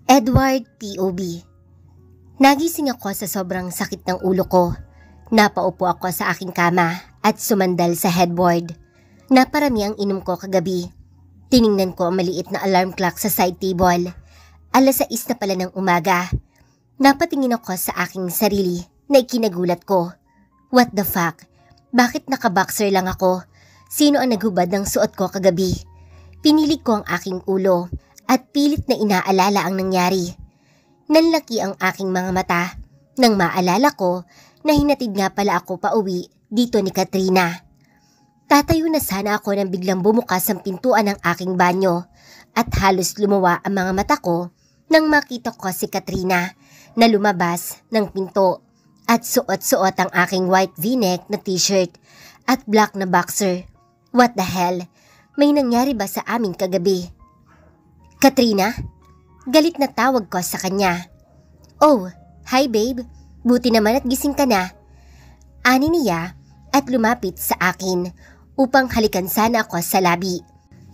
Edward POV. Nagising ako sa sobrang sakit ng ulo ko. Napaupo ako sa aking kama at sumandal sa headboard. Naparami ang inom ko kagabi. Tiningnan ko ang maliit na alarm clock sa side table. 6:00 na pala ng umaga. Napatingin ako sa aking sarili na ikinagulat ko. What the fuck? Bakit nakaboxer lang ako? Sino ang naghubad ng suot ko kagabi? Pinili ko ang aking ulo at pilit na inaalala ang nangyari. Nanlaki ang aking mga mata nang maalala ko na hinatid nga pala ako pauwi dito ni Katrina. Tatayo na sana ako nang biglang bumukas ang pintuan ng aking banyo at halos lumawa ang mga mata ko nang makita ko si Katrina na lumabas ng pinto at suot-suot ang aking white v-neck na t-shirt at black na boxer. What the hell? May nangyari ba sa amin kagabi? Katrina? Galit na tawag ko sa kanya. Oh, hi babe. Buti naman at gising ka na. Ani niya at lumapit sa akin upang halikan sana ako sa labi.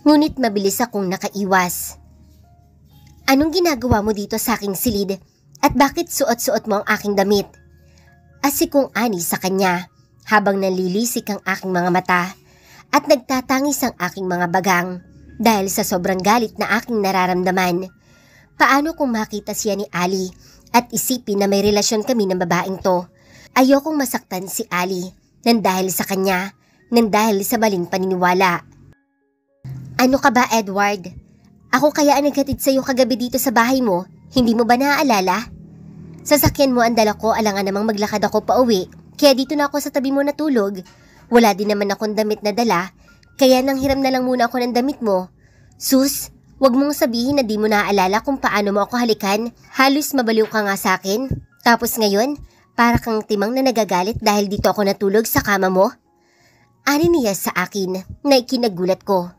Ngunit mabilis akong nakaiwas. Anong ginagawa mo dito sa aking silid at bakit suot-suot mo ang aking damit? Asikong ani sa kanya habang nalilisik ang aking mga mata at nagtatangis ang aking mga bagang dahil sa sobrang galit na aking nararamdaman. Paano kung makita siya ni Ali at isipin na may relasyon kami ng babaeng to? Ayokong masaktan si Ali nang dahil sa kanya, nang dahil sa maling paniniwala. Ano ka ba, Edward? Ako kaya ang naghatid sa'yo kagabi dito sa bahay mo, hindi mo ba naaalala? Sasakyan mo ang dala ko, alangan namang maglakad ako pa uwi, kaya dito na ako sa tabi mo natulog. Wala din naman akong damit na dala, kaya nang hiram na lang muna ako ng damit mo. Sus, wag mong sabihin na di mo naaalala kung paano mo ako halikan. Halos mabaliw ka nga sa akin. Tapos ngayon, para kang timang na nagagalit dahil dito ako natulog sa kama mo. Ani niya sa akin na ikinagulat ko.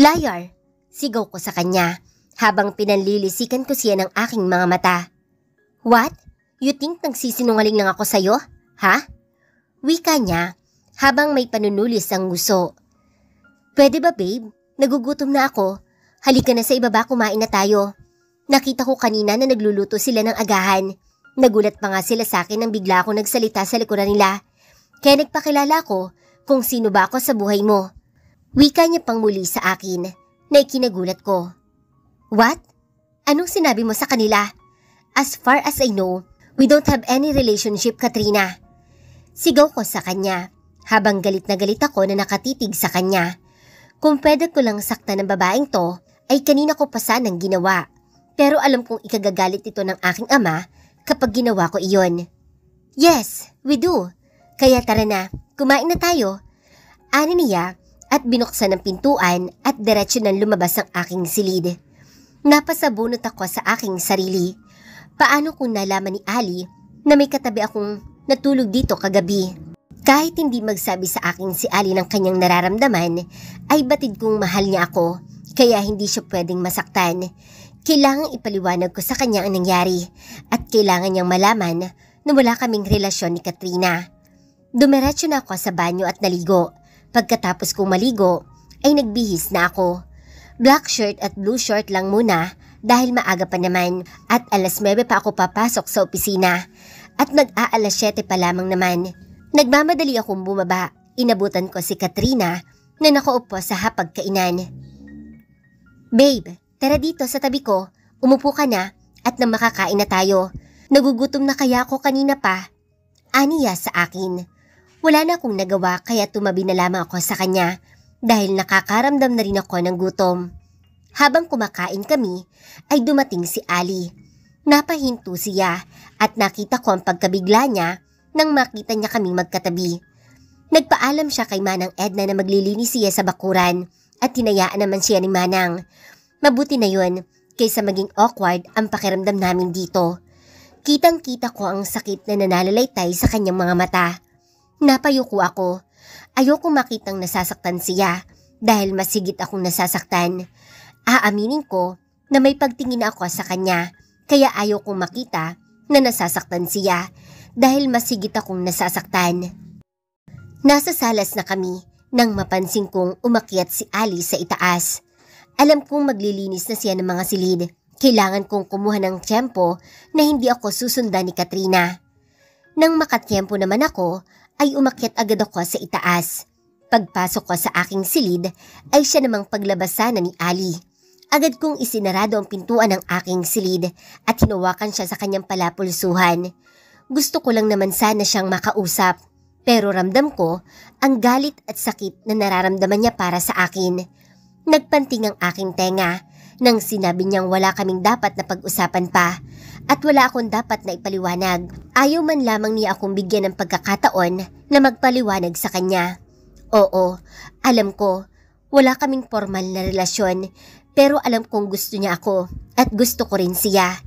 Liar! Sigaw ko sa kanya habang pinanlilisikan ko siya ng aking mga mata. What? You think nagsisinungaling lang ako sa'yo? Ha? Wika niya habang may panunulis ang nguso. Pwede ba babe? Nagugutom na ako. Halika na sa ibaba, kumain na tayo. Nakita ko kanina na nagluluto sila ng agahan. Nagulat pa nga sila sa akin nang bigla ako nagsalita sa likuran nila. Kaya nagpakilala ko kung sino ba ako sa buhay mo. Wika niya pang muli sa akin na ikinagulat ko. What? Anong sinabi mo sa kanila? As far as I know, we don't have any relationship, Katrina. Sigaw ko sa kanya habang galit na galit ako na nakatitig sa kanya. Kung pwede ko lang saktan ng babaeng to, ay kanina ko pa sanang ginawa. Pero alam kong ikagagalit ito ng aking ama kapag ginawa ko iyon. Yes, we do. Kaya tara na, kumain na tayo. Ani niya at binuksan ang pintuan at diretso nang lumabas ang aking silid. Napasabunot ako sa aking sarili. Paano kung nalaman ni Ali na may katabi akong natulog dito kagabi? Kahit hindi magsabi sa akin si Ali ng kanyang nararamdaman, ay batid kong mahal niya ako, kaya hindi siya pwedeng masaktan. Kailangang ipaliwanag ko sa kanya ang nangyari, at kailangan niyang malaman na wala kaming relasyon ni Katrina. Dumiretso na ako sa banyo at naligo. Pagkatapos kong maligo, ay nagbihis na ako. Black shirt at blue short lang muna dahil maaga pa naman at 9:00 pa ako papasok sa opisina at mag-aalas 7 pa lamang naman. Nagmamadali akong bumaba. Inabutan ko si Katrina na nakaupo sa hapagkainan. Babe, tara dito sa tabi ko. Umupo ka na at nang makakain na tayo. Nagugutom na kaya ako kanina pa. Aniya sa akin. Wala na akong nagawa kaya tumabi na lamang ako sa kanya dahil nakakaramdam na rin ako ng gutom. Habang kumakain kami ay dumating si Ali. Napahinto siya at nakita ko ang pagkabigla niya nang makita niya kaming magkatabi. Nagpaalam siya kay Manang Edna na maglilinis siya sa bakuran at hinayaan naman siya ni Manang. Mabuti na yun kaysa maging awkward ang pakiramdam namin dito. Kitang-kita ko ang sakit na nanalalaytay sa kanyang mga mata. Napayuko ako. Ayoko makitang nasasaktan siya dahil masigit akong nasasaktan. Aaminin ko na may pagtingin ako sa kanya kaya ayokong makita na nasasaktan siya dahil masigit akong nasasaktan. Nasa salas na kami nang mapansin kong umakyat si Ali sa itaas. Alam kong maglilinis na siya ng mga silid Kailangan kong kumuha ng tiyempo na hindi ako susundan ni Katrina. Nang makatiyempo naman ako, ay umakyat agad ako sa itaas. Pagpasok ko sa aking silid ay siya namang paglabasan ni Ali. Agad kong isinarado ang pintuan ng aking silid at hinawakan siya sa kanyang palapulsuhan. Gusto ko lang naman sana siyang makausap, pero ramdam ko ang galit at sakit na nararamdaman niya para sa akin. Nagpanting ang aking tenga nang sinabi niyang wala kaming dapat na pag-usapan pa at wala akong dapat na ipaliwanag. Ayaw man lamang niya akong bigyan ng pagkakataon na magpaliwanag sa kanya. Oo, alam ko, wala kaming formal na relasyon, pero alam kong gusto niya ako at gusto ko rin siya.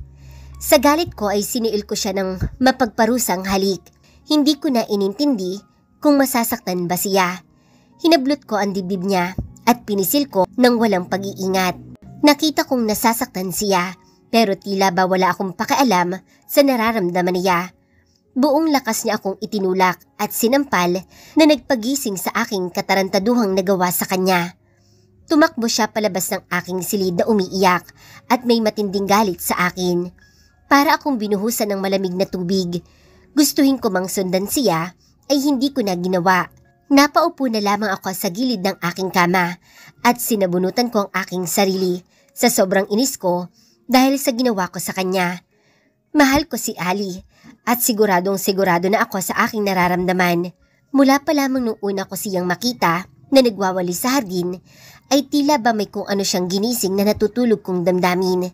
Sa galit ko ay siniil ko siya ng mapagparusang halik. Hindi ko na inintindi kung masasaktan ba siya. Hinablot ko ang dibdib niya at pinisil ko ng walang pag-iingat. Nakita kong nasasaktan siya, pero tila ba wala akong pakialam sa nararamdaman niya. Buong lakas niya akong itinulak at sinampal na nagpagising sa aking katarantaduhang nagawa sa kanya. Tumakbo siya palabas ng aking silid na umiiyak at may matinding galit sa akin. Para akong binuhusan ng malamig na tubig. Gustuhin ko mang sundan siya ay hindi ko na ginawa. Napaupo na lamang ako sa gilid ng aking kama at sinabunutan ko ang aking sarili sa sobrang inis ko dahil sa ginawa ko sa kanya. Mahal ko si Ali at sigurado na ako sa aking nararamdaman. Mula pa lamang nung una ko siyang makita na nagwawali sa hardin ay tila ba may kung ano siyang ginising na natutulog kong damdamin.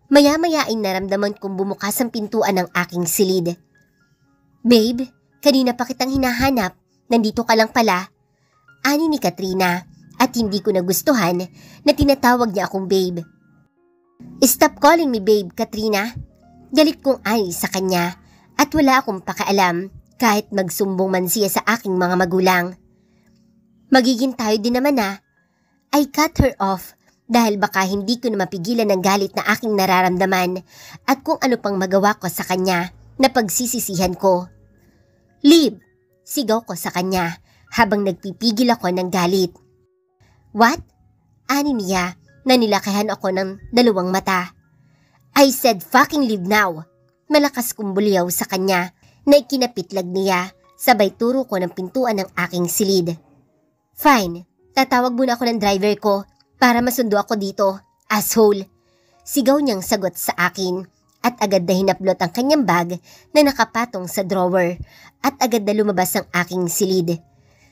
Maya-maya ay naramdaman kong bumukas ang pintuan ng aking silid. "Babe, kanina pa kitang hinahanap. Nandito ka lang pala." Ani ni Katrina at hindi ko nagustuhan na tinatawag niya akong babe. "Stop calling me babe, Katrina." Galit kong ay sa kanya at wala akong pakialam kahit magsumbong man siya sa aking mga magulang. "Magiging tayo din naman ah." I cut her off dahil baka hindi ko na mapigilan ng galit na aking nararamdaman at kung ano pang magawa ko sa kanya na pagsisisihan ko. "Leave!" Sigaw ko sa kanya habang nagpipigil ako ng galit. "What?" Ani niya na nilakayan ako ng dalawang mata. "I said fucking leave now." Malakas kong buliyaw sa kanya na ikinapitlag niya sabay turo ko ng pintuan ng aking silid. "Fine, tatawag muna ako ng driver ko para masundo ako dito, asshole." Sigaw niyang sagot sa akin at agad na hinaplot ang kanyang bag na nakapatong sa drawer at agad na lumabas ang aking silid.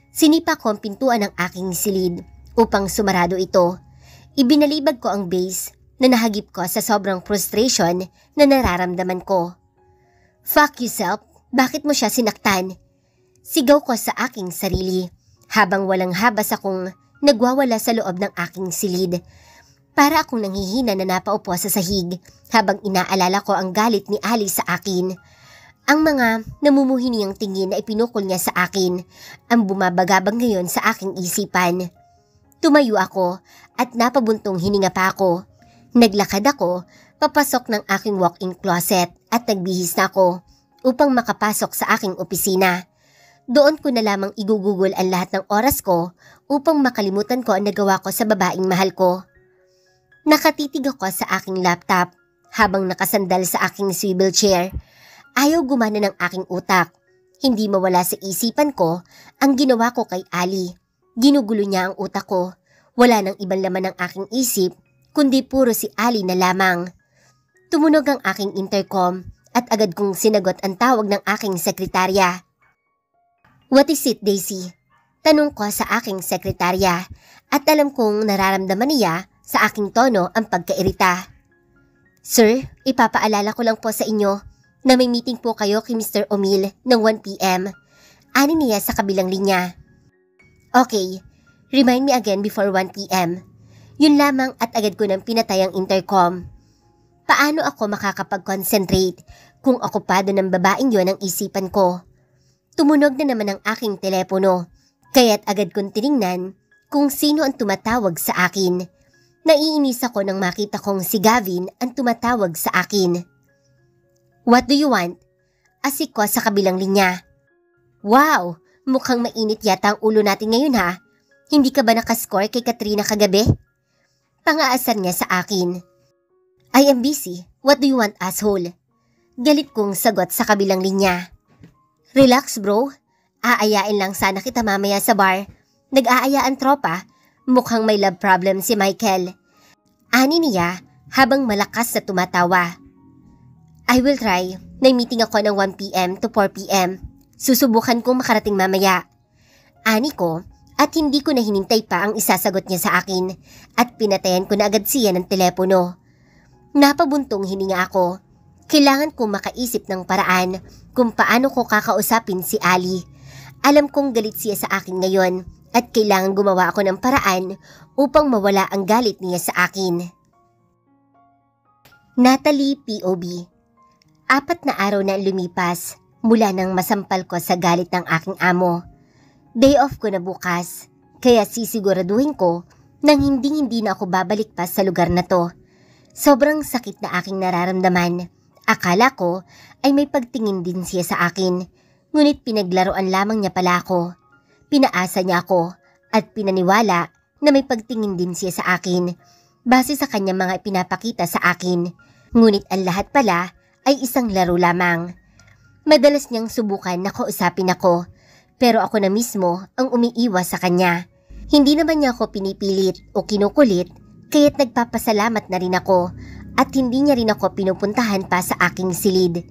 Sinipa ko ang pintuan ng aking silid upang sumarado ito. Ibinalibag ko ang base na nahagip ko sa sobrang frustration na nararamdaman ko. "Fuck yourself, bakit mo siya sinaktan?" Sigaw ko sa aking sarili habang walang habas akong nagwawala sa loob ng aking silid. Para akong nanghihina na napaupo sa sahig habang inaalala ko ang galit ni Ali sa akin. Ang mga namumuhi niyang tingin na ipinukol niya sa akin ang bumabagabag ngayon sa aking isipan. Tumayo ako at napabuntong hininga pa ako. Naglakad ako papasok ng aking walk-in closet at nagbihis na ako upang makapasok sa aking opisina. Doon ko na lamang igugugol ang lahat ng oras ko upang makalimutan ko ang nagawa ko sa babaeng mahal ko. Nakatitig ako sa aking laptop habang nakasandal sa aking swivel chair. Ayaw gumana ng aking utak. Hindi mawala sa isipan ko ang ginawa ko kay Ali. Ginugulo niya ang utak ko. Wala nang ibang laman ng aking isip kundi puro si Ali na lamang. Tumunog ang aking intercom at agad kong sinagot ang tawag ng aking sekretarya. "What is it, Daisy?" Tanong ko sa aking sekretarya at alam kong nararamdaman niya sa aking tono ang pagkairita. "Sir, ipapaalala ko lang po sa inyo na may meeting po kayo kay Mr. Omil ng 1 p.m. Ani niya sa kabilang linya. "Okay, remind me again before 1 p.m. Yun lamang at agad ko nang pinatay ang intercom. Paano ako makakapag-concentrate kung okupado ng babaeng yon ang isipan ko? Tumunog na naman ang aking telepono, kaya't agad kong tiningnan kung sino ang tumatawag sa akin. Naiinis ako nang makita kong si Gavin ang tumatawag sa akin. "What do you want?" Asik ko sa kabilang linya. "Wow, mukhang mainit yata ang ulo natin ngayon ha. Hindi ka ba nakascore kay Katrina kagabi?" Pangaasar niya sa akin. I am busy. What do you want, asshole? Galit kong sagot sa kabilang linya. Relax bro. Aayain lang sana kita mamaya sa bar. Nag-aayaan tropa. Mukhang may love problem si Michael. Ani niya habang malakas na tumatawa. I will try. May meeting ako ng 1 p.m. to 4 p.m. Susubukan kong makarating mamaya. Ani ko at hindi ko na hinintay pa ang isasagot niya sa akin at pinatayan ko na agad siya ng telepono. Napabuntong hininga ako. Kailangan kong makaisip ng paraan kung paano ko kakausapin si Ali. Alam kong galit siya sa akin ngayon at kailangan gumawa ako ng paraan upang mawala ang galit niya sa akin. Natalie POB. 4 na araw na lumipas mula nang masampal ko sa galit ng aking amo. Day off ko na bukas, kaya sisiguraduhin ko nang hindi na ako babalik pa sa lugar na to. Sobrang sakit na aking nararamdaman. Akala ko ay may pagtingin din siya sa akin, ngunit pinaglaruan lamang niya pala ako. Pinaasa niya ako at pinaniwala na may pagtingin din siya sa akin base sa kanyang mga ipinapakita sa akin. Ngunit ang lahat pala ay isang laro lamang. Madalas niyang subukan na kausapin ako, pero ako na mismo ang umiiwas sa kanya. Hindi naman niya ako pinipilit o kinukulit, kaya't nagpapasalamat na rin ako at hindi niya rin ako pinupuntahan pa sa aking silid.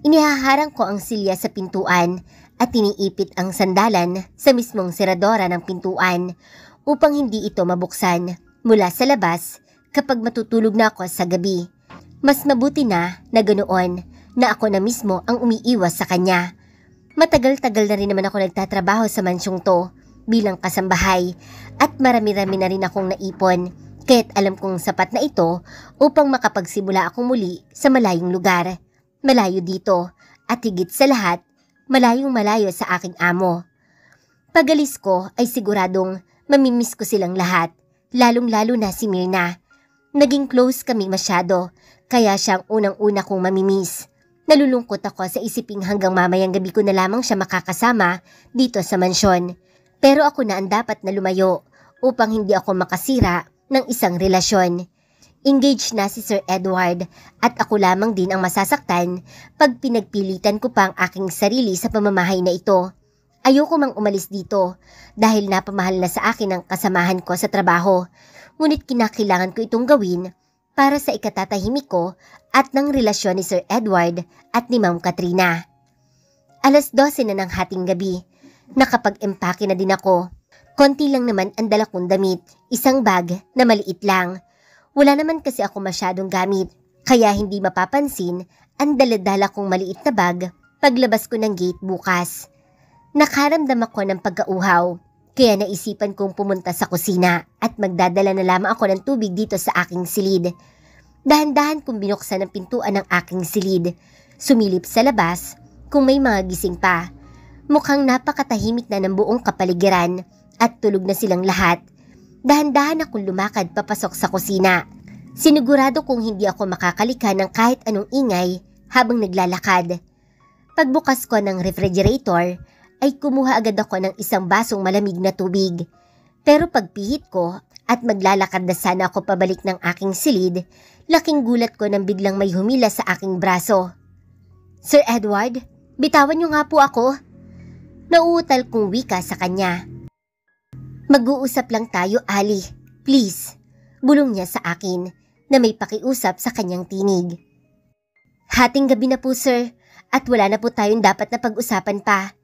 Inihaharang ko ang silya sa pintuan at iniipit ang sandalan sa mismong seradora ng pintuan upang hindi ito mabuksan mula sa labas kapag matutulog na ako sa gabi. Mas mabuti na ganoon na ako na mismo ang umiiwas sa kanya. Matagal-tagal na rin naman ako nagtatrabaho sa mansyong to bilang kasambahay at marami-rami na rin akong naipon. Kaya't alam kong sapat na ito upang makapagsimula akong muli sa malayong lugar. Malayo dito at higit sa lahat, malayong malayo sa aking amo. Pagalis ko ay siguradong mamimiss ko silang lahat, lalong-lalo na si Myrna. Naging close kami masyado, kaya siyang unang-una kong mamimiss. Nalulungkot ako sa isiping hanggang mamayang gabi ko na lamang siya makakasama dito sa mansyon. Pero ako na ang dapat na lumayo upang hindi ako makasira ng isang relasyon. Engaged na si Sir Edward at ako lamang din ang masasaktan pag pinagpilitan ko pa ang aking sarili sa pamamahay na ito. Ayoko mang umalis dito dahil napamahal na sa akin ang kasamahan ko sa trabaho. Ngunit kinakailangan ko itong gawin para sa ikatatahimik ko at ng relasyon ni Sir Edward at ni Ma'am Katrina. 12:00 na ng hating gabi. Nakapag-empake na din ako. Konti lang naman ang dala kong damit, isang bag na maliit lang. Wala naman kasi ako masyadong gamit, kaya hindi mapapansin ang daladala kong maliit na bag paglabas ko ng gate bukas. Nakaramdam ako ng pagkauhaw, kaya naisipan kong pumunta sa kusina at magdadala na lamang ako ng tubig dito sa aking silid. Dahan-dahan kong binuksan ang pintuan ng aking silid, sumilip sa labas kung may mga gising pa. Mukhang napakatahimik na ng buong kapaligiran at tulog na silang lahat. Dahan-dahan akong lumakad papasok sa kusina. Sinigurado kong hindi ako makakalika ng kahit anong ingay habang naglalakad. Pagbukas ko ng refrigerator ay kumuha agad ako ng isang basong malamig na tubig. Pero pagpihit ko at maglalakad na sana ako pabalik ng aking silid, laking gulat ko nang biglang may humila sa aking braso. Sir Edward, bitawan niyo nga po ako. Nauutal kong wika sa kanya. Mag-uusap lang tayo, Ali. Please. Bulong niya sa akin na may pakiusap sa kanyang tinig. Hating gabi na po, sir, at wala na po tayong dapat na pag-usapan pa.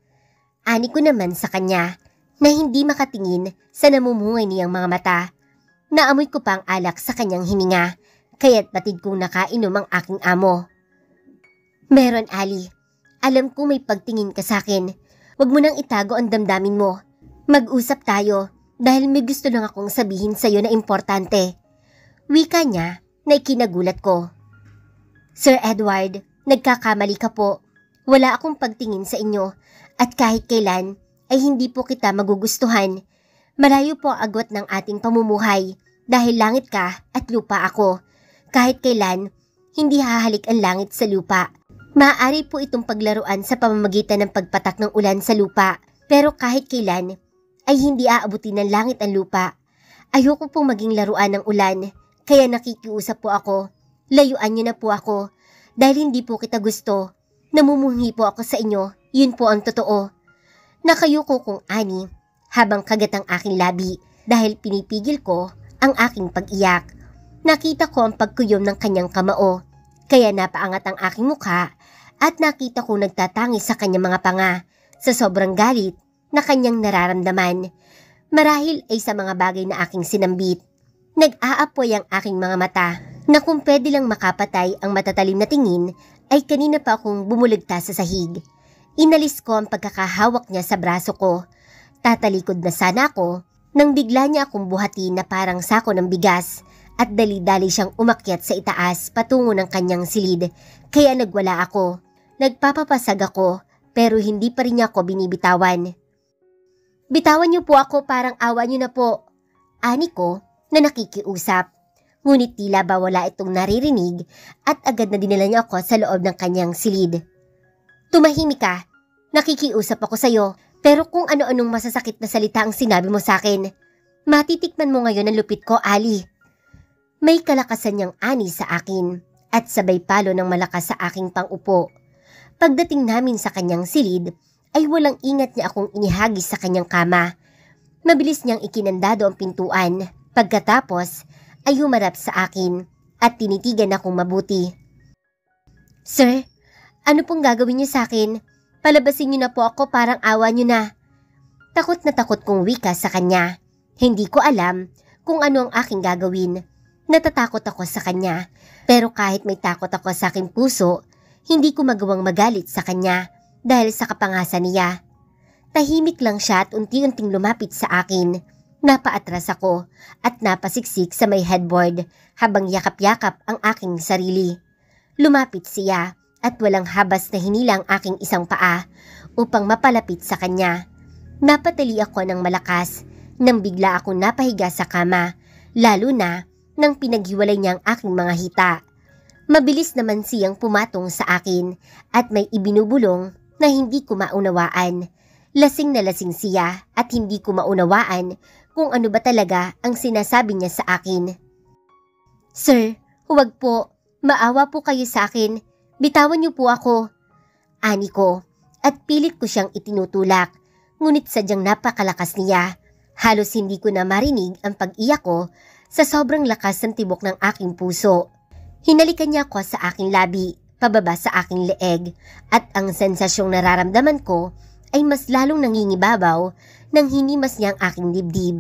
Ani ko naman sa kanya na hindi makatingin sa namumungay niyang mga mata. Naamoy ko pa ang alak sa kanyang hininga, kaya't batid kong nakainom ang aking amo. Meron, Ali. Alam ko may pagtingin ka sa akin. Huwag mo nang itago ang damdamin mo. Mag-usap tayo dahil may gusto lang akong sabihin sa'yo na importante. Wika niya na ikinagulat ko. Sir Edward, nagkakamali ka po. Wala akong pagtingin sa inyo at kahit kailan ay hindi po kita magugustuhan. Malayo po ang agwat ng ating pamumuhay dahil langit ka at lupa ako. Kahit kailan, hindi hahalik ang langit sa lupa. Maaari po itong paglaruan sa pamamagitan ng pagpatak ng ulan sa lupa, pero kahit kailan ay hindi aabutin ng langit ang lupa. Ayoko pong maging laruan ng ulan, kaya nakikiusap po ako. Layuan niyo na po ako dahil hindi po kita gusto. Namumuhi po ako sa inyo, yun po ang totoo. Nakayuko kong ani habang kagat ang aking labi dahil pinipigil ko ang aking pag-iyak. Nakita ko ang pagkuyom ng kanyang kamao, kaya napaangat ang aking mukha at nakita ko nagtatangi sa kanyang mga panga sa sobrang galit na kanyang nararamdaman. Marahil ay sa mga bagay na aking sinambit. Nag-aapoy ang aking mga mata na kung pwede lang makapatay ang matatalim na tingin ay kanina pa akong bumuligtas sa sahig. Inalis ko ang pagkakahawak niya sa braso ko. Tatalikod na sana ako nang bigla niya akong buhatin na parang sako ng bigas at dali-dali siyang umakyat sa itaas patungo ng kanyang silid kaya nagwala ako. Nagpapapasag ako pero hindi pa rin niya ako binibitawan. Bitawan niyo po ako, parang awa niyo na po. Ani ko na nakikiusap. Ngunit tila ba wala itong naririnig at agad na dinala niya ako sa loob ng kanyang silid. Tumahimik ka. Nakikiusap ako sa'yo pero kung ano-anong masasakit na salita ang sinabi mo sa akin, matitikman mo ngayon ang lupit ko, Ali. May kalakasan niyang ani sa akin at sabay palo ng malakas sa aking pang-upo. Pagdating namin sa kanyang silid, ay walang ingat niya akong inihagis sa kanyang kama. Mabilis niyang ikinandado ang pintuan. Pagkatapos ay humarap sa akin at tinitigan akong mabuti. Sir, ano pong gagawin niyo sa akin? Palabasin niyo na po ako, parang awa niyo na. Takot na takot kong wika sa kanya. Hindi ko alam kung ano ang aking gagawin. Natatakot ako sa kanya. Pero kahit may takot ako sa aking puso, hindi ko magawang magalit sa kanya. Dahil sa kapangasan niya. Tahimik lang siya at unti-unting lumapit sa akin. Napaatras ako at napasiksik sa may headboard habang yakap-yakap ang aking sarili. Lumapit siya at walang habas na hinilang aking isang paa upang mapalapit sa kanya. Napatali ako ng malakas nang bigla akong napahiga sa kama, lalo na nang pinaghiwalay niya ang aking mga hita. Mabilis naman siyang pumatong sa akin at may ibinubulong na hindi ko maunawaan. Lasing na lasing siya at hindi ko maunawaan kung ano ba talaga ang sinasabi niya sa akin. Sir, huwag po. Maawa po kayo sa akin. Bitawan niyo po ako. Ani ko at pilit ko siyang itinutulak. Ngunit sadyang napakalakas niya. Halos hindi ko na marinig ang pag-iyak ko sa sobrang lakas ng tibok ng aking puso. Hinalikan niya ako sa aking labi, pababa sa aking leeg, at ang sensasyong nararamdaman ko ay mas lalong nangingibabaw nang hinimas niya ang aking dibdib.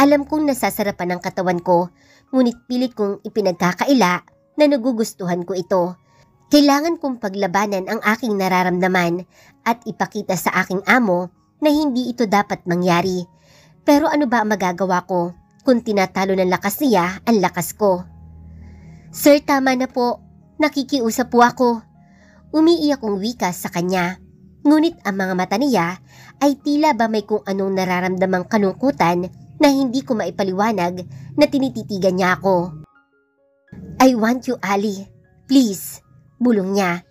Alam kong nasasarapan ang katawan ko, ngunit pilit kong ipinagkakaila na nagugustuhan ko ito. Kailangan kong paglabanan ang aking nararamdaman at ipakita sa aking amo na hindi ito dapat mangyari. Pero ano ba ang magagawa ko kung tinatalo ng lakas niya ang lakas ko? Sir, tama na po. Nakikiusap po ako. Umiiyak kong wika sa kanya. Ngunit ang mga mata niya ay tila ba may kung anong nararamdamang kalungkutan na hindi ko maipaliwanag na tinititigan niya ako. I want you, Ali. Please. Bulong niya.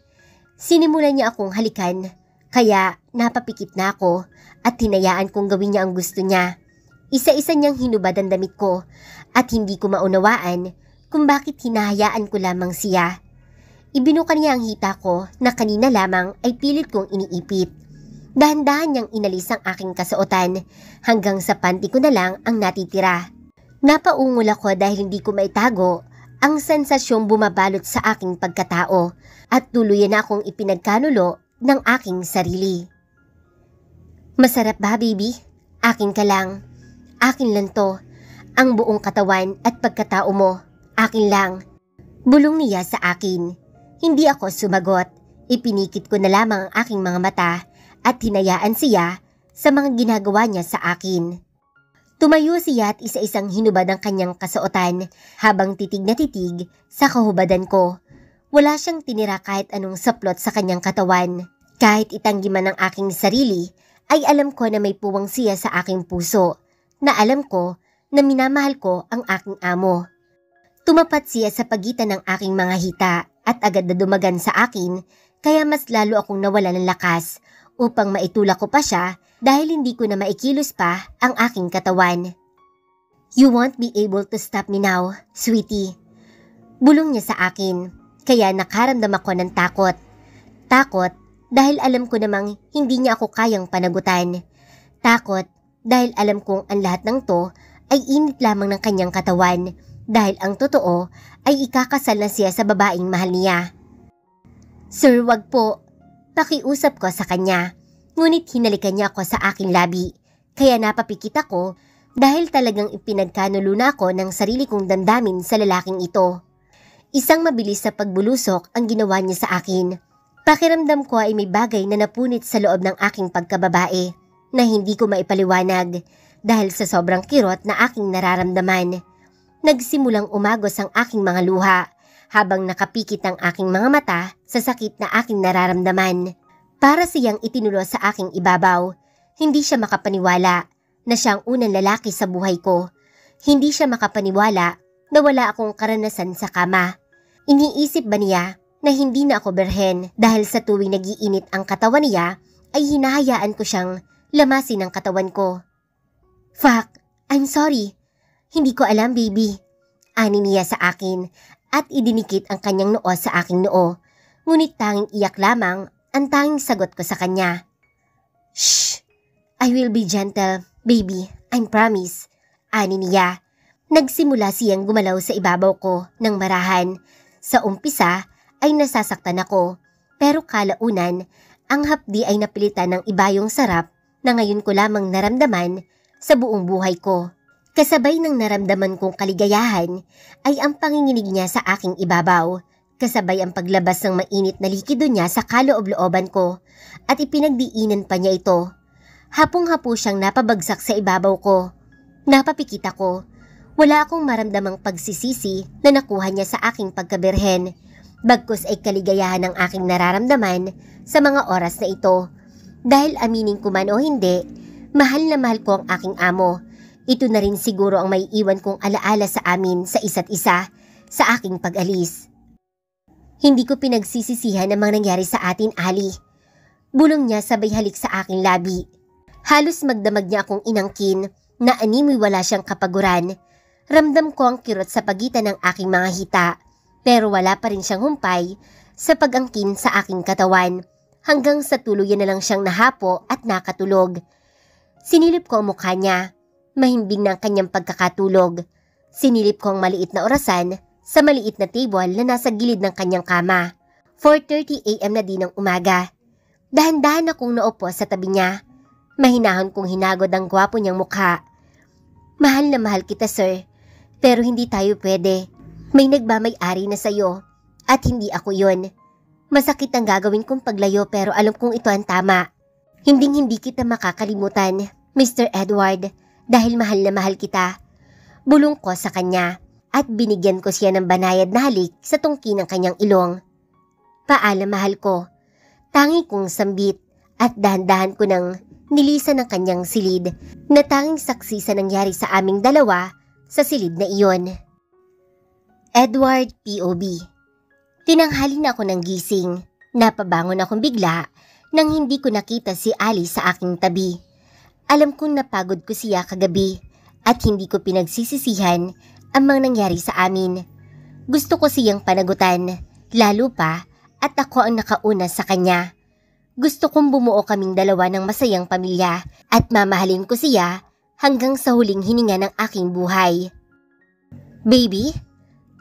Sinimulan niya akong halikan, kaya napapikit na ako at hinayaan kong gawin niya ang gusto niya. Isa-isa niyang hinubad ang damit ko at hindi ko maunawaan kung bakit hinahayaan ko lamang siya. Ibinuka niya ang hita ko na kanina lamang ay pilit kong iniipit. Dahan-dahan niyang inalis ang aking kasuotan hanggang sa panty ko na lang ang natitira. Napaungol ako dahil hindi ko maitago ang sensasyong bumabalot sa aking pagkatao at tuluyan na akong ipinagkanulo ng aking sarili. Masarap ba, baby? Akin ka lang. Akin lang to. Ang buong katawan at pagkatao mo. Akin lang. Bulong niya sa akin. Hindi ako sumagot. Ipinikit ko na lamang ang aking mga mata at hinayaan siya sa mga ginagawa niya sa akin. Tumayo siya at isa-isang hinubad ang kanyang kasuotan habang titig na titig sa kahubadan ko. Wala siyang tinira kahit anong saplot sa kanyang katawan. Kahit itanggi man ang aking sarili, ay alam ko na may puwang siya sa aking puso, na alam ko na minamahal ko ang aking amo. Tumapat siya sa pagitan ng aking mga hita at agad na dumagan sa akin, kaya mas lalo akong nawala ng lakas upang maitulak ko pa siya dahil hindi ko na maikilos pa ang aking katawan. You won't be able to stop me now, sweetie. Bulong niya sa akin, kaya nakaramdam ako ng takot. Takot dahil alam ko namang hindi niya ako kayang panagutan. Takot dahil alam kong ang lahat ng to ay init lamang ng kanyang katawan dahil ang totoo ay ikakasal na siya sa babaeng mahal niya. Sir, wag po. Pakiusap ko sa kanya. Ngunit hinalikan niya ako sa aking labi. Kaya napapikit ako dahil talagang ipinagkanulo na ako ng sarili kong damdamin sa lalaking ito. Isang mabilis sa pagbulusok ang ginawa niya sa akin. Pakiramdam ko ay may bagay na napunit sa loob ng aking pagkababae na hindi ko maipaliwanag dahil sa sobrang kirot na aking nararamdaman. Nagsimulang umagos ang aking mga luha habang nakapikit ang aking mga mata sa sakit na aking nararamdaman. Para siyang itinulo sa aking ibabaw. Hindi siya makapaniwala na siya ang unang lalaki sa buhay ko. Hindi siya makapaniwala na wala akong karanasan sa kama. Iniisip ba niya na hindi na ako berhen dahil sa tuwing nagiinit ang katawan niya ay hinahayaan ko siyang lamasin ang katawan ko? Fuck, I'm sorry. Hindi ko alam, baby. Ani niya sa akin at idinikit ang kanyang noo sa aking noo. Ngunit tanging iyak lamang ang tanging sagot ko sa kanya. Shh! I will be gentle, baby. I promise. Ani niya. Nagsimula siyang gumalaw sa ibabaw ko ng marahan. Sa umpisa ay nasasaktan ako. Pero kalaunan, ang hapdi ay napilitan ng ibayong sarap na ngayon ko lamang naramdaman sa buong buhay ko. Kasabay ng naramdaman kong kaligayahan ay ang panginginig niya sa aking ibabaw. Kasabay ang paglabas ng mainit na likido niya sa kaloob-looban ko at ipinagdiinan pa niya ito. Hapong-hapo siyang napabagsak sa ibabaw ko. Napapikit ako. Wala akong maramdamang pagsisisi na nakuha niya sa aking pagkabirhen. Bagkus ay kaligayahan ang aking nararamdaman sa mga oras na ito. Dahil aminin ko man o hindi, mahal na mahal ko ang aking amo. Ito na rin siguro ang may iwan kong alaala sa amin sa isa't isa sa aking pag-alis. Hindi ko pinagsisisihan ang mga nangyari sa atin, Ali. Bulong niya sabay halik sa aking labi. Halos magdamag niya akong inangkin na animoy wala siyang kapaguran. Ramdam ko ang kirot sa pagitan ng aking mga hita, pero wala pa rin siyang humpay sa pag-angkin sa aking katawan hanggang sa tuluyan na lang siyang nahapo at nakatulog. Sinilip ko ang mukha niya, mahimbing ng kanyang pagkakatulog. Sinilip ko ang maliit na orasan sa maliit na table na nasa gilid ng kanyang kama. 4:30 AM na din ng umaga. Dahan-dahan akong naupo sa tabi niya. Mahinahon kong hinagod ang gwapo niyang mukha. Mahal na mahal kita, sir. Pero hindi tayo pwede. May nagmamay-ari na sa'yo. At hindi ako yun. Masakit ang gagawin kong paglayo pero alam kong ito ang tama. Hinding-hindi kita makakalimutan, Mr. Edward, dahil mahal na mahal kita. Bulong ko sa kanya. At binigyan ko siya ng banayad na halik sa tungki ng kanyang ilong. Paalam, mahal ko. Tangi kong sambit at dahan-dahan ko nang nilisan ng kanyang silid na tanging saksi sa nangyari sa aming dalawa sa silid na iyon. Edward POB. Tinanghali na ako ng gising. Napabangon akong bigla nang hindi ko nakita si Ali sa aking tabi. Alam kong napagod ko siya kagabi at hindi ko pinagsisisihan ang mga nangyari sa amin. Gusto ko siyang panagutan, lalo pa at ako ang nakauna sa kanya. Gusto kong bumuo kaming dalawa ng masayang pamilya at mamahalin ko siya hanggang sa huling hininga ng aking buhay. Baby?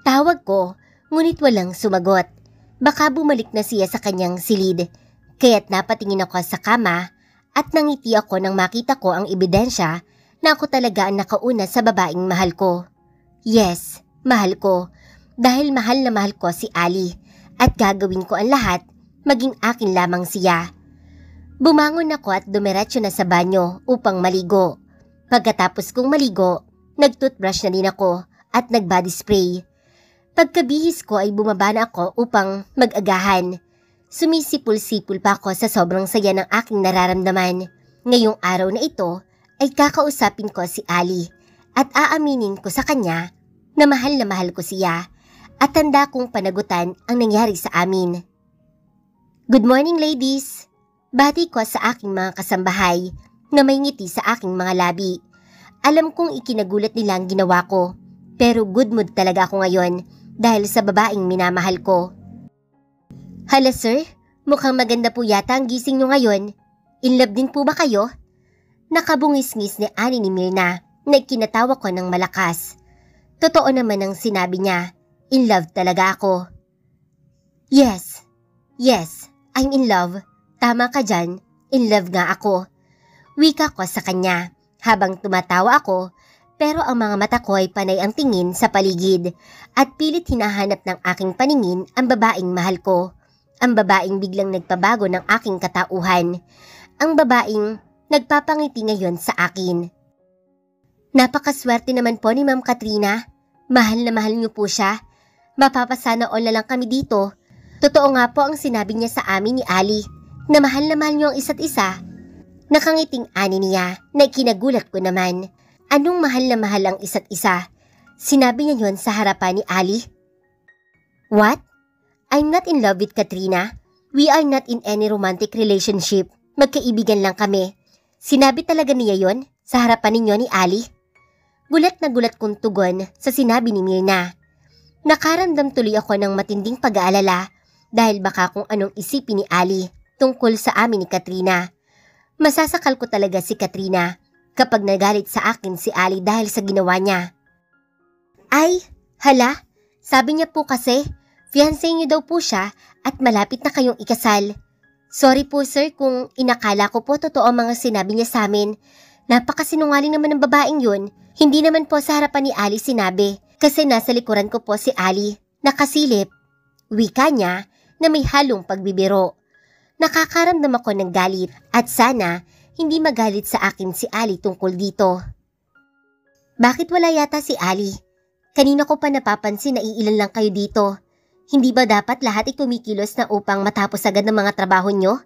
Tawag ko, ngunit walang sumagot. Baka bumalik na siya sa kanyang silid, kaya't napatingin ako sa kama at nangiti ako nang makita ko ang ebidensya na ako talaga ang nakauna sa babaeng mahal ko. Yes, mahal ko. Dahil mahal na mahal ko si Ali at gagawin ko ang lahat maging akin lamang siya. Bumangon ako at dumiretso na sa banyo upang maligo. Pagkatapos kong maligo, nag-toothbrush na din ako at nag-body spray. Pagkabihis ko ay bumaba na ako upang mag-agahan. Sumisipul-sipul pa ako sa sobrang saya ng aking nararamdaman. Ngayong araw na ito ay kakausapin ko si Ali. At aaminin ko sa kanya na mahal ko siya at tanda kong panagutan ang nangyari sa amin. Good morning, ladies! Bati ko sa aking mga kasambahay na may ngiti sa aking mga labi. Alam kong ikinagulat nila ang ginawa ko, pero good mood talaga ako ngayon dahil sa babaeng minamahal ko. Hala sir, mukhang maganda po yata ang gising nyo ngayon. In love din po ba kayo? Nakabungis-ngis ni ani ni Myrna na ikinatawa ko ng malakas. Totoo naman ang sinabi niya, in love talaga ako. Yes, I'm in love. Tama ka dyan, in love nga ako. Wika ko sa kanya habang tumatawa ako, pero ang mga mata ko ay panay ang tingin sa paligid at pilit hinahanap ng aking paningin ang babaeng mahal ko. Ang babaeng biglang nagpabago ng aking katauhan. Ang babaeng nagpapangiti ngayon sa akin. Napakaswerte naman po ni Ma'am Katrina. Mahal na mahal niyo po siya. Mapapasana all na lang kami dito. Totoo nga po ang sinabi niya sa amin ni Ali na mahal niyo ang isa't isa. Nakangiting ani niya na ikinagulat ko naman. Anong mahal na mahal ang isa't isa? Sinabi niya yon sa harapan ni Ali. What? I'm not in love with Katrina. We are not in any romantic relationship. Magkaibigan lang kami. Sinabi talaga niya yon sa harapan ninyo ni Ali? Gulat na gulat kong tugon sa sinabi ni Myrna. Nakaramdam tuloy ako ng matinding pag-aalala dahil baka kung anong isipin ni Ali tungkol sa amin ni Katrina. Masasakal ko talaga si Katrina kapag nagalit sa akin si Ali dahil sa ginawa niya. Ay, hala, sabi niya po kasi, fiancé niyo daw po siya at malapit na kayong ikasal. Sorry po sir kung inakala ko po totoo ang mga sinabi niya sa amin. Napakasinungaling naman ng babaeng yun. Hindi naman po sa harapan ni Ali sinabi kasi nasa likuran ko po si Ali, nakasilip. Wika niya na may halong pagbibiro. Nakakaramdam ako ng galit at sana hindi magalit sa akin si Ali tungkol dito. Bakit wala yata si Ali? Kanina ko pa napapansin na iilan lang kayo dito. Hindi ba dapat lahat ay kumikilos na upang matapos agad ng mga trabaho nyo?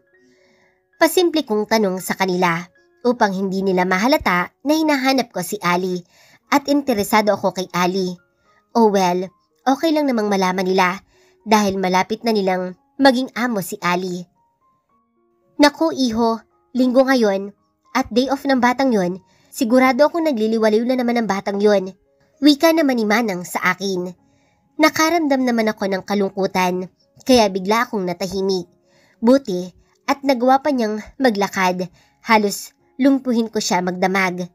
Pasimple kong tanong sa kanila upang hindi nila mahalata na hinahanap ko si Ali at interesado ako kay Ali. Oh well, okay lang namang malaman nila dahil malapit na nilang maging amo si Ali. Naku iho, linggo ngayon at day off ng batang yon, sigurado akong nagliliwaliw na naman ang batang yon. Wika naman ni Manang sa akin. Nakaramdam naman ako ng kalungkutan kaya bigla akong natahimik. Buti at nagawa pa niyang maglakad, halos lumpuhin ko siya magdamag.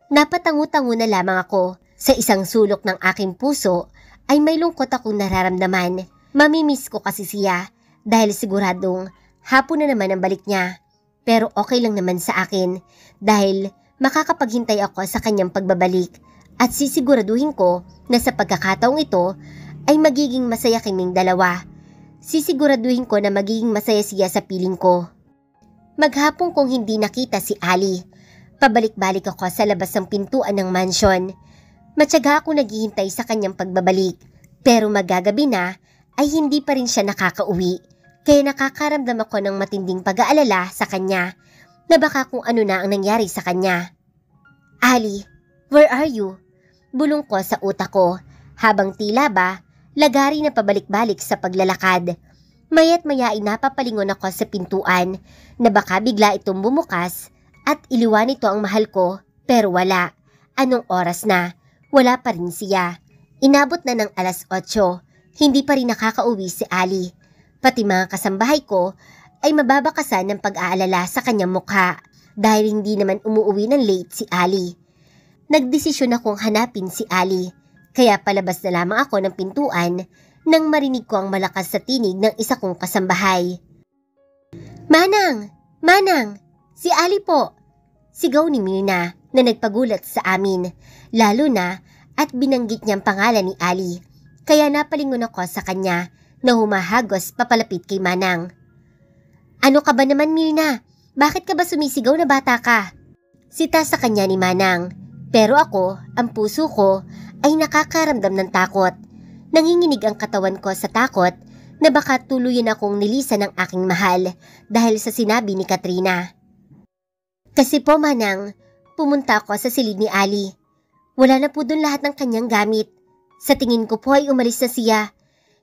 Napatangu-tangu na lamang ako. Sa isang sulok ng aking puso ay may lungkot akong nararamdaman. Mamimiss ko kasi siya dahil siguradong hapon na naman ang balik niya. Pero okay lang naman sa akin dahil makakapaghintay ako sa kanyang pagbabalik at sisiguraduhin ko na sa pagkakataong ito ay magiging masaya kaming dalawa. Sisiguraduhin ko na magiging masaya siya sa piling ko. Maghapon kong hindi nakita si Ali. Pabalik-balik ako sa labas ng pintuan ng mansyon. Matyaga ako naghihintay sa kanyang pagbabalik. Pero magagabi na ay hindi pa rin siya nakakauwi. Kaya nakakaramdam ako ng matinding pag-aalala sa kanya na baka kung ano na ang nangyari sa kanya. Ali, where are you? Bulong ko sa utak ko habang tila ba lagari na pabalik-balik sa paglalakad. Maya't maya ay napapalingon ako sa pintuan na baka bigla itong bumukas at iliwan ito ang mahal ko pero wala. Anong oras na? Wala pa rin siya. Inabot na ng 8:00. Hindi pa rin nakakauwi si Ali. Pati mga kasambahay ko ay mababakasan ng pag-aalala sa kanyang mukha dahil hindi naman umuuwi ng late si Ali. Nagdesisyon akong hanapin si Ali kaya palabas na lamang ako ng pintuan nang marinig ko ang malakas sa tinig ng isa kong kasambahay. Manang! Manang! Si Ali po! Sigaw ni Myrna na nagpagulat sa amin lalo na at binanggit niyang pangalan ni Ali kaya napalingon ako sa kanya na humahagos papalapit kay Manang. Ano ka ba naman Myrna? Bakit ka ba sumisigaw na bata ka? Sita sa kanya ni Manang. Pero ako, ang puso ko ay nakakaramdam ng takot. Nanginginig ang katawan ko sa takot na baka tuluyan akong nilisan ng aking mahal dahil sa sinabi ni Katrina. Kasi po Manang, pumunta ako sa silid ni Ali. Wala na po doon lahat ng kanyang gamit. Sa tingin ko po ay umalis na siya.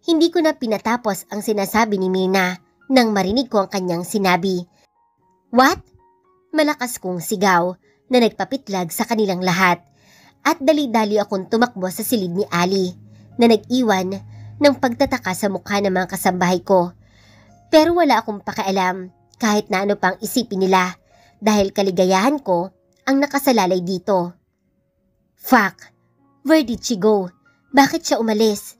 Hindi ko na pinatapos ang sinasabi ni Myrna nang marinig ko ang kanyang sinabi. What? Malakas kong sigaw na nagpapitlag sa kanilang lahat at dali-dali akong tumakbo sa silid ni Ali na nag-iwan ng pagtataka sa mukha ng mga kasambahay ko. Pero wala akong pakialam kahit na ano pang isipin nila dahil kaligayahan ko ang nakasalalay dito. Fuck! Where did she go? Bakit siya umalis?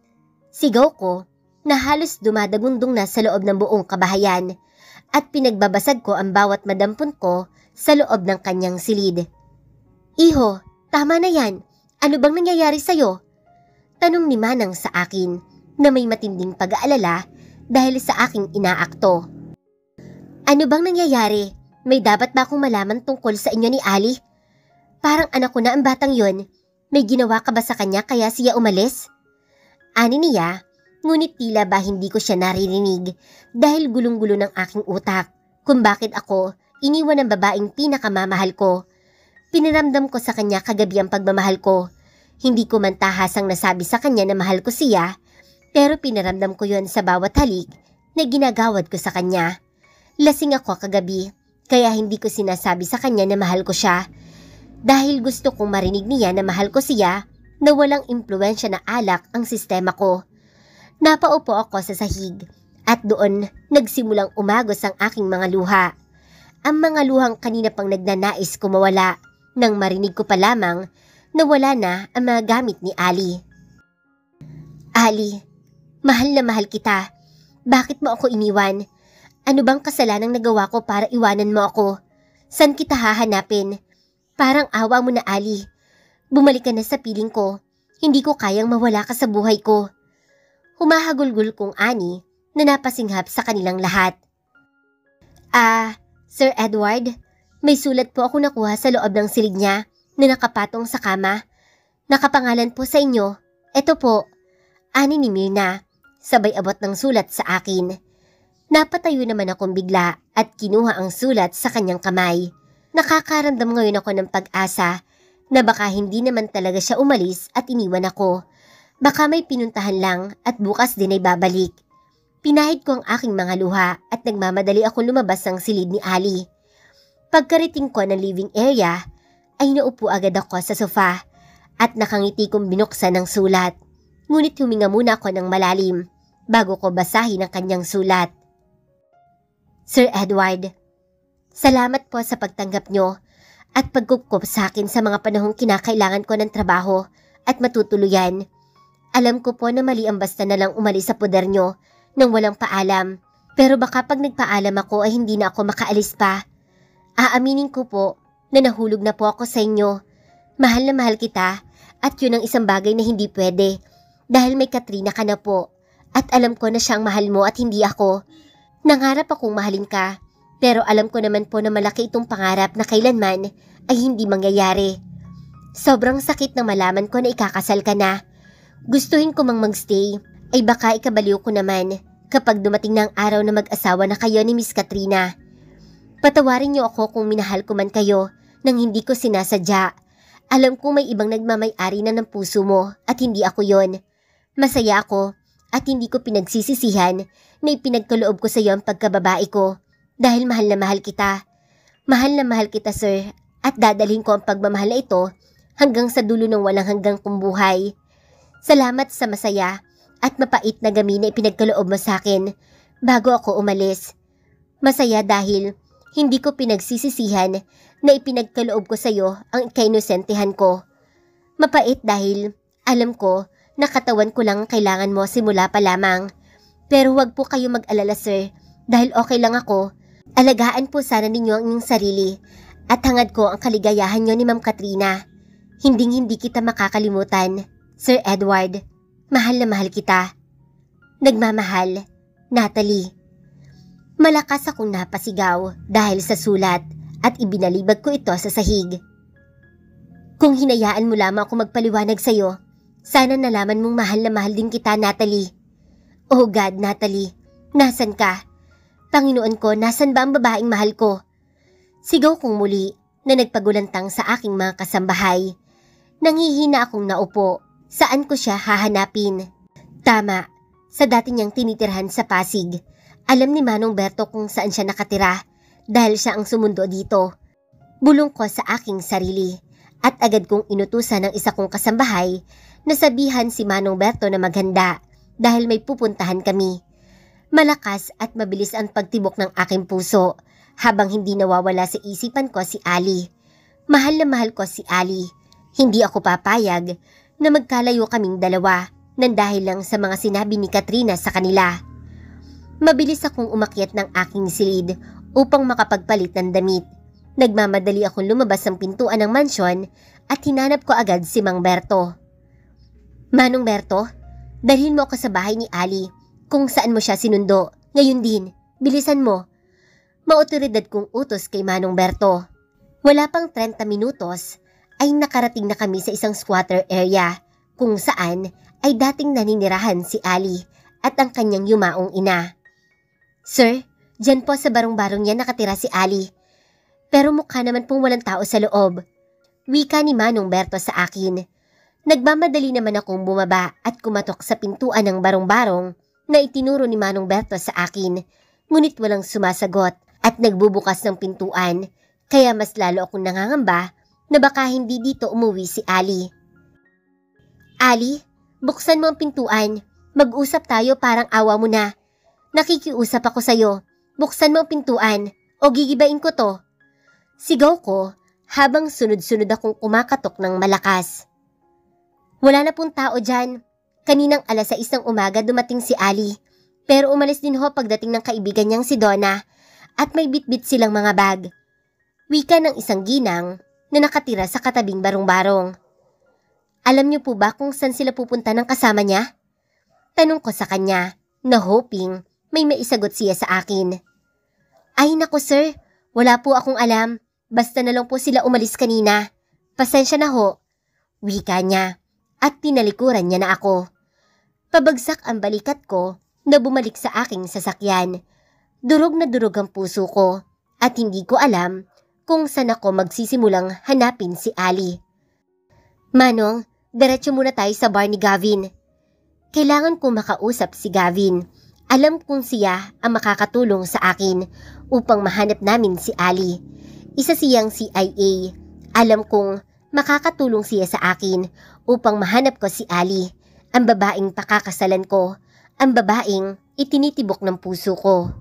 Sigaw ko na halos dumadagundong na sa loob ng buong kabahayan at pinagbabasag ko ang bawat madampon ko sa loob ng kanyang silid. Iho, tama na yan. Ano bang nangyayari sa'yo? Tanong ni Manang sa akin na may matinding pag-aalala dahil sa aking inaakto. Ano bang nangyayari? May dapat ba akong malaman tungkol sa inyo ni Ali? Parang anak ko na ang batang yon. May ginawa ka ba sa kanya kaya siya umalis? Ani niya, ngunit tila ba hindi ko siya naririnig dahil gulong-gulo ng aking utak kung bakit ako iniwan ng babaeng pinakamamahal ko. Piniramdam ko sa kanya kagabi ang pagmamahal ko. Hindi ko man tahasang nasabi sa kanya na mahal ko siya, pero piniramdam ko yon sa bawat halik na ginagawad ko sa kanya. Lasing ako kagabi, kaya hindi ko sinasabi sa kanya na mahal ko siya. Dahil gusto kong marinig niya na mahal ko siya na walang impluwensya na alak ang sistema ko. Napaupo ako sa sahig at doon nagsimulang umagos ang aking mga luha. Ang mga luhang kanina pang nagnanais ko mawala nang marinig ko pa lamang na wala na ang mga gamit ni Ali. Ali, mahal na mahal kita. Bakit mo ako iniwan? Ano bang kasalanang nagawa ko para iwanan mo ako? San kita hahanapin? Parang awa mo na, Ali. Bumalik ka na sa piling ko. Hindi ko kayang mawala ka sa buhay ko. Humahagulgul kong ani na napasinghap sa kanilang lahat. Sir Edward, may sulat po ako nakuha sa loob ng silid niya na nakapatong sa kama. Nakapangalan po sa inyo. Eto po, ani ni Mirna, sabay abot ng sulat sa akin. Napatayo naman akong bigla at kinuha ang sulat sa kanyang kamay. Nakakaramdam ngayon ako ng pag-asa na baka hindi naman talaga siya umalis at iniwan ako. Baka may pinuntahan lang at bukas din ay babalik. Pinahid ko ang aking mga luha at nagmamadali ako lumabas ng silid ni Ali. Pagkarating ko ng living area ay naupo agad ako sa sofa at nakangiti kong binuksan ng sulat. Ngunit huminga muna ako ng malalim bago ko basahin ang kanyang sulat. Sir Edward, salamat po sa pagtanggap nyo at pagkukup sa akin sa mga panahong kinakailangan ko ng trabaho at matutuluyan. Alam ko po na mali ang basta na lang umalis sa poder nyo nang walang paalam. Pero baka pag nagpaalam ako ay hindi na ako makaalis pa. Aaminin ko po na nahulog na po ako sa inyo. Mahal na mahal kita at yun ang isang bagay na hindi pwede. Dahil may Katrina ka na po at alam ko na siyang mahal mo at hindi ako. Nangarap akong mahalin ka. Pero alam ko naman po na malaki itong pangarap na kailanman ay hindi mangyayari. Sobrang sakit na malaman ko na ikakasal ka na. Gustuhin ko mang magstay ay baka ikabaliw ko naman kapag dumating na ang araw na mag-asawa na kayo ni Miss Katrina. Patawarin niyo ako kung minahal ko man kayo nang hindi ko sinasadya. Alam ko may ibang nagmamay-ari na ng puso mo at hindi ako yon. Masaya ako at hindi ko pinagsisisihan na ipinagkaloob ko sa iyo ang pagkababae ko. Dahil mahal na mahal kita. Mahal na mahal kita, sir, at dadalhin ko ang pagmamahal na ito hanggang sa dulo ng walang hanggang kong buhay. Salamat sa masaya at mapait na gamin na ipinagkaloob mo sa akin bago ako umalis. Masaya dahil hindi ko pinagsisisihan na ipinagkaloob ko sa iyo ang kainusentehan ko. Mapait dahil alam ko na katawan ko lang ang kailangan mo simula pa lamang. Pero huwag po kayo mag-alala, sir, dahil okay lang ako. Alagaan po sana ninyo ang inyong sarili at hangad ko ang kaligayahan nyo ni Ma'am Katrina. Hinding-hindi kita makakalimutan, Sir Edward. Mahal na mahal kita. Nagmamahal, Natalie. Malakas akong napasigaw dahil sa sulat at ibinalibag ko ito sa sahig. Kung hinayaan mo lamang ako magpaliwanag sa'yo, sana nalaman mong mahal na mahal din kita, Natalie. Oh God, Natalie, nasan ka? Panginoon ko, nasan ba ang babaeng mahal ko? Sigaw kong muli na nagpagulantang sa aking mga kasambahay. Nangihina akong naupo. Saan ko siya hahanapin? Tama, sa dati niyang tinitirhan sa Pasig. Alam ni Manong Berto kung saan siya nakatira dahil siya ang sumundo dito. Bulong ko sa aking sarili at agad kong inutusan ng isa kong kasambahay na sabihan si Manong Berto na maghanda dahil may pupuntahan kami. Malakas at mabilis ang pagtibok ng aking puso habang hindi nawawala sa isipan ko si Ali. Mahal na mahal ko si Ali. Hindi ako papayag na magkalayo kaming dalawa nang dahil lang sa mga sinabi ni Katrina sa kanila. Mabilis akong umakyat ng aking silid upang makapagpalit ng damit. Nagmamadali akong lumabas ng pintuan ng mansyon at hinanap ko agad si Mang Berto. Manong Berto, dalhin mo ako sa bahay ni Ali kung saan mo siya sinundo. Ngayon din, bilisan mo. Maotoridad kong utos kay Manong Berto. Wala pang 30 minutos ay nakarating na kami sa isang squatter area kung saan ay dating naninirahan si Ali at ang kanyang yumaong ina. Sir, dyan po sa barong-barong yan nakatira si Ali. Pero mukha naman pong walang tao sa loob. Wika ni Manong Berto sa akin. Nagmamadali naman akong bumaba at kumatok sa pintuan ng barong-barong na itinuro ni Manong Berto sa akin, ngunit walang sumasagot at nagbubukas ng pintuan, kaya mas lalo akong nangangamba na baka hindi dito umuwi si Ali. Ali, buksan mo ang pintuan. Mag-usap tayo, parang awa mo na. Nakikiusap ako sa'yo. Buksan mo ang pintuan o gigibain ko to. Sigaw ko habang sunod-sunod akong kumakatok ng malakas. Wala na pong tao dyan. Kaninang 6:00 ng umaga dumating si Ali, pero umalis din ho pagdating ng kaibigan niyang si Donna at may bitbit silang mga bag. Wika ng isang ginang na nakatira sa katabing barong-barong. Alam niyo po ba kung saan sila pupunta ng kasama niya? Tanong ko sa kanya na hoping may maisagot siya sa akin. Ay nako sir, wala po akong alam. Basta na lang po sila umalis kanina. Pasensya na ho. Wika niya at tinalikuran niya na ako. Pabagsak ang balikat ko na bumalik sa aking sasakyan. Durog na durog ang puso ko at hindi ko alam kung saan ako magsisimulang hanapin si Ali. Manong, diretso muna tayo sa bar ni Gavin. Kailangan kong makausap si Gavin. Alam kong siya ang makakatulong sa akin upang mahanap namin si Ali. Isa siyang CIA. Alam kong makakatulong siya sa akin upang mahanap ko si Ali, ang babaeng pakakasalan ko, ang babaeng itinitibok ng puso ko.